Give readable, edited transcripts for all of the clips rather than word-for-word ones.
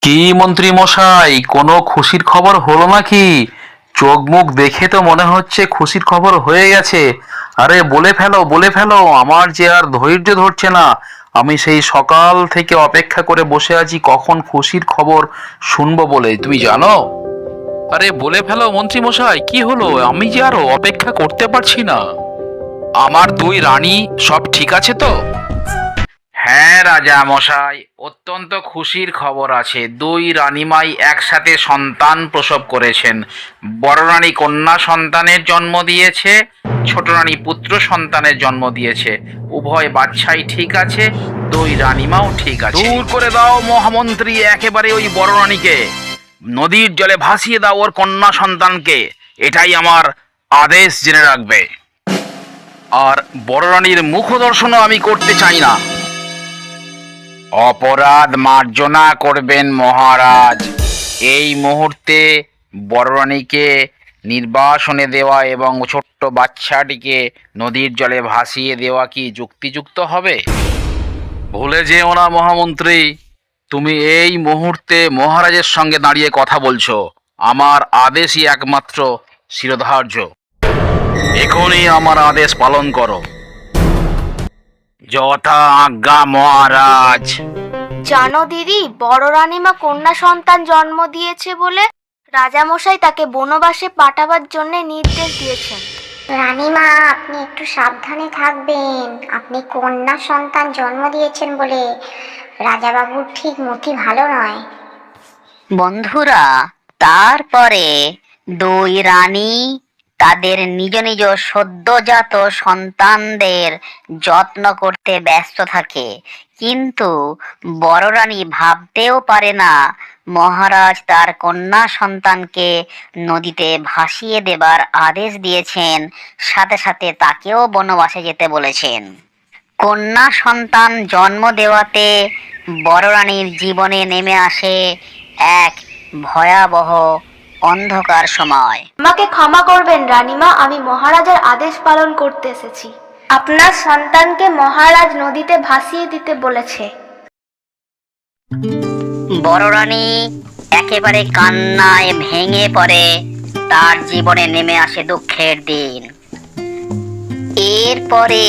কি মন্ত্রী মশাই, কোনো খুশির খবর হলো নাকি? চোখ মুখ দেখে তো মনে হচ্ছে খুশির খবর হয়ে গেছে। আরে বলে ফেলো বলে ফেলো, আমার যে আর ধৈর্য ধরছে না। আমি সেই সকাল থেকে অপেক্ষা করে বসে আছি কখন খুশির খবর শুনবো বলে, তুমি জানো? আরে বলে ফেলো মন্ত্রী মশাই, কি হলো? আমি যে আর অপেক্ষা করতে পারছি না। আমার দুই রানী সব ঠিক আছে তো? হ্যাঁ রাজা মশাই, অত্যন্ত খুশির খবর আছে। দুই রানীমাই একসাথে সন্তান প্রসব করেছেন। বড় রানী কন্যা সন্তানের জন্ম দিয়েছে, ছোট রানী পুত্র সন্তানের জন্ম দিয়েছে। উভয় বাচ্চাই ঠিক আছে, দুই রানীমাও ঠিক আছে। দূর করে দাও মহামন্ত্রী, একেবারে ওই বড় রানীকে নদীর জলে ভাসিয়ে দাও, ওর কন্যা সন্তানকে। এটাই আমার আদেশ, জেনে রাখবে। আর বড় রানীর মুখ দর্শনও আমি করতে চাই না। অপরাধ মার্জনা করবেন মহারাজ। এই মুহূর্তে বড় রানীকে নির্বাসনে দেওয়া এবং ছোট্ট বাচ্চাটিকে নদীর জলে ভাসিয়ে দেওয়া কি যুক্তিযুক্ত হবে? ভুলে যেও না মহামন্ত্রী, তুমি এই মুহূর্তে মহারাজের সঙ্গে দাঁড়িয়ে কথা বলছো। আমার আদেশই একমাত্র শিরোধার্য। এখনই আমার আদেশ পালন করো। যথা আজ্ঞা মহারাজ। জানো দিদি, বড় রানীমা কন্যা সন্তান জন্ম দিয়েছে বলে রাজামশাই তাকে বনবাসে পাঠাবার জন্য নির্দেশ দিয়েছেন। রানীমা, আপনি একটু সাবধানে থাকবেন। আপনি কন্যা সন্তান জন্ম দিয়েছেন বলে রাজাবাবুর ঠিক মতি ভালো নয়। বন্ধুরা, তারপরে দুই রানী তাদের নিজ নিজ সদ্যজাত সন্তানদের যত্ন করতে ব্যস্ত থাকে। কিন্তু বড় রানী ভাবতেও পারে না মহারাজ তার কন্যা সন্তানকে নদীতে ভাসিয়ে দেবার আদেশ দিয়েছেন, সাথে সাথে তাকেও বনবাসে যেতে বলেছেন। কন্যা সন্তান জন্ম দেওয়াতে বড় রানীর জীবনে নেমে আসে এক ভয়াবহ অন্ধকার সময়। আমাকে ক্ষমা করবেন রানীমা, আমি মহারাজের আদেশ পালন করতে এসেছি। আপনার সন্তানকে মহারাজ নদীতে ভাসিয়ে দিতে বলেছে। বড় রানী একেবারে কান্নায় ভেঙে পড়ে। তার জীবনে নেমে আসে দুঃখের দিন। এরপরে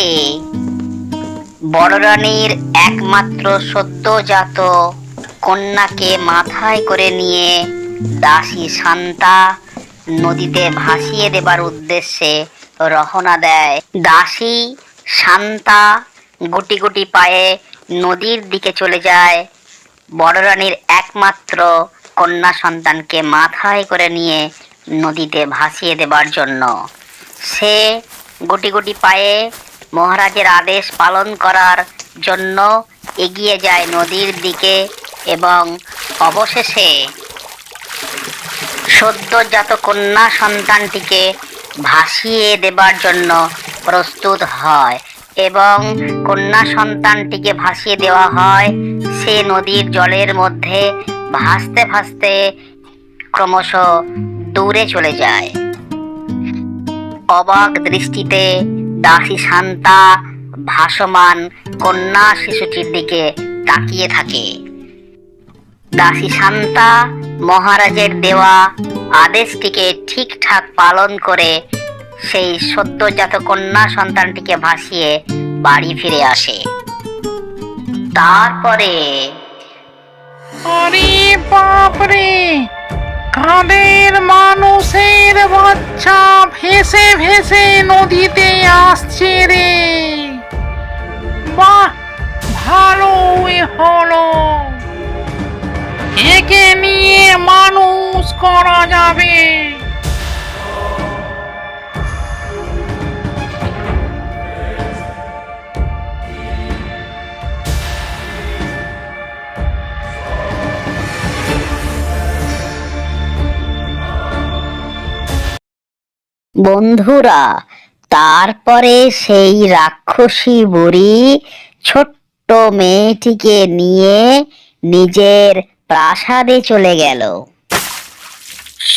বড় রানীর একমাত্র সদ্যজাত কন্যাকে মাথায় করে নিয়ে দাসী শান্তা নদীতে ভাসিয়ে দেবার উদ্দেশ্যে রওনা দেয়। দাসী শান্তা গুটি গুটি পায়ে নদীর দিকে চলে যায় বড় রানীর একমাত্র কন্যা সন্তানকে মাথায় করে নিয়ে নদীতে ভাসিয়ে দেবার জন্য। সে গুটি গুটি পায়ে মহারাজের আদেশ পালন করার জন্য এগিয়ে যায় নদীর দিকে এবং অবশেষে সদ্যজাত কন্যা সন্তানটিকে ভাসিয়ে দেবার জন্য প্রস্তুত হয় এবং কন্যা সন্তানটিকে ভাসিয়ে দেওয়া হয়। সে নদীর জলের মধ্যে ভাসতে ভাসতে ক্রমশ দূরে চলে যায়। অবাক দৃষ্টিতে দাসী শান্তা ভাসমান কন্যা শিশুটির দিকে তাকিয়ে থাকে। দাসী শান্তা মহারাজের দেওয়া আদেশটিকে ঠিকঠাক পালন করে সেই সদ্যজাত কন্যা সন্তানটিকে ভাসিয়ে বাড়ি ফিরে আসে। তারপরে আরে বাপরে, কাদের মানুষের বাচ্চা ভেসে ভেসে নদীতে আসছে রে। বাহ, ভালোই হলো, একে নিয়ে মানুষ করা যাবে। বন্ধুরা, তারপরে সেই রাক্ষসী বুড়ি ছোট্ট মেয়েটিকে নিয়ে নিজের প্রাসাদে চলে গেল।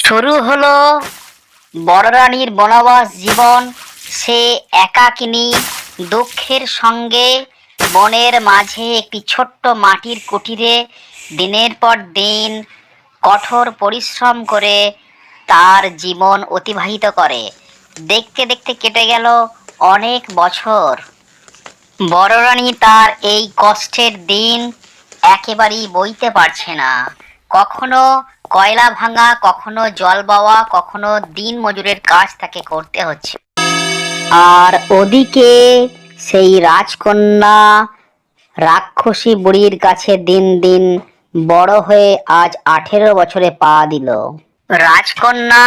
শুরু হলো বড় রানীর বনবাস জীবন। সে একাকিনী দুঃখের সঙ্গে বনের মাঝে একটি ছোট্ট মাটির কুটিরে দিনের পর দিন কঠোর পরিশ্রম করে তার জীবন অতিবাহিত করে। দেখতে দেখতে কেটে গেল অনেক বছর। বড় রানী তার এই কষ্টের দিন একেবারেই বইতে পারছে না। কখনো কয়লা ভাঙা, কখনো জল বাওয়া, কখনো দিন মজুরের কাজ তাকে করতে হচ্ছে। আর ওদিকে সেই রাজকন্যা রাক্ষসী বুড়ির কাছে দিন দিন বড় হয়ে আজ 18 বছরে পা দিল। রাজকন্যা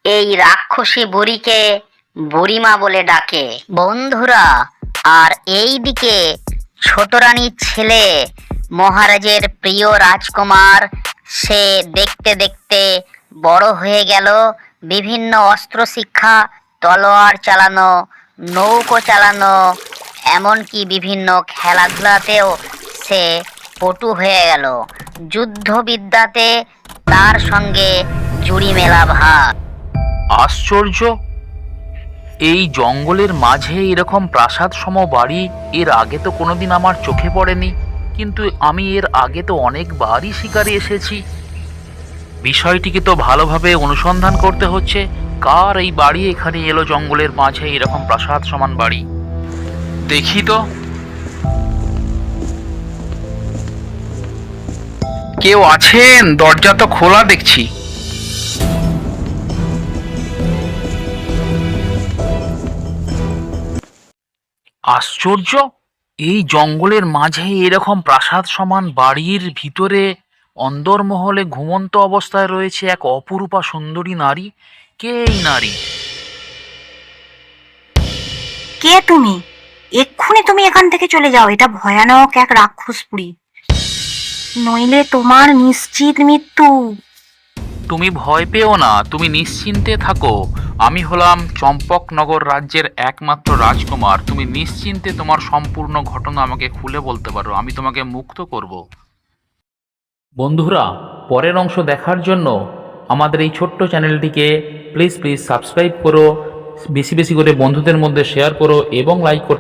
এই রাক্ষসী বুড়িকে বুড়িমা বলে ডাকে। বন্ধুরা, আর এই দিকে ছোট রানীর ছেলে মহারাজের প্রিয় রাজকুমার, সে দেখতে দেখতে বড় হয়ে গেল। বিভিন্ন অস্ত্র শিক্ষা, তলোয়ার চালানো, নৌকো চালানো, এমনকি বিভিন্ন খেলাধুলাতেও সে পটু হয়ে গেল। যুদ্ধবিদ্যাতে তার সঙ্গে জুড়ি মেলা ভার। আশ্চর্য, এই জঙ্গলের মাঝে এরকম প্রাসাদ সম বাড়ি এর আগে তো কোনোদিন আমার চোখে পড়েনি। কিন্তু আমি এর আগে তো অনেকবারই শিকারে এসেছি। বিষয়টিকে তো ভালোভাবে অনুসন্ধান করতে হচ্ছে। কার এই বাড়ি এখানে এলো জঙ্গলের মাঝে এরকম প্রাসাদ সমান বাড়ি? দেখি তো, কেউ আছেন? দরজা তো খোলা দেখছি। আশ্চর্য, এই জঙ্গলের মাঝে এরকম প্রাসাদ সমান বাড়ির ভিতরে অন্দরমহলে ঘুমন্ত অবস্থায় রয়েছে এক অপরূপা সুন্দরী নারী। কে এই নারী? কে তুমি? এক্ষুনি তুমি এখান থেকে চলে যাও। এটা ভয়ানক এক রাক্ষসপুরী, নইলে তোমার নিশ্চিত মৃত্যু। তুমি ভয় পেও না, তুমি নিশ্চিন্তে থাকো। আমি হলাম চম্পকনগর রাজ্যের একমাত্র রাজকুমার। তুমি নিশ্চিন্তে তোমার সম্পূর্ণ ঘটনা আমাকে খুলে বলতে পারো, আমি তোমাকে মুক্ত করব। বন্ধুরা, পরের অংশ দেখার জন্য আমাদের এই ছোট্ট চ্যানেলটিকে প্লিজ সাবস্ক্রাইব করো, বেশি বেশি করে বন্ধুদের মধ্যে শেয়ার করো এবং লাইক করো।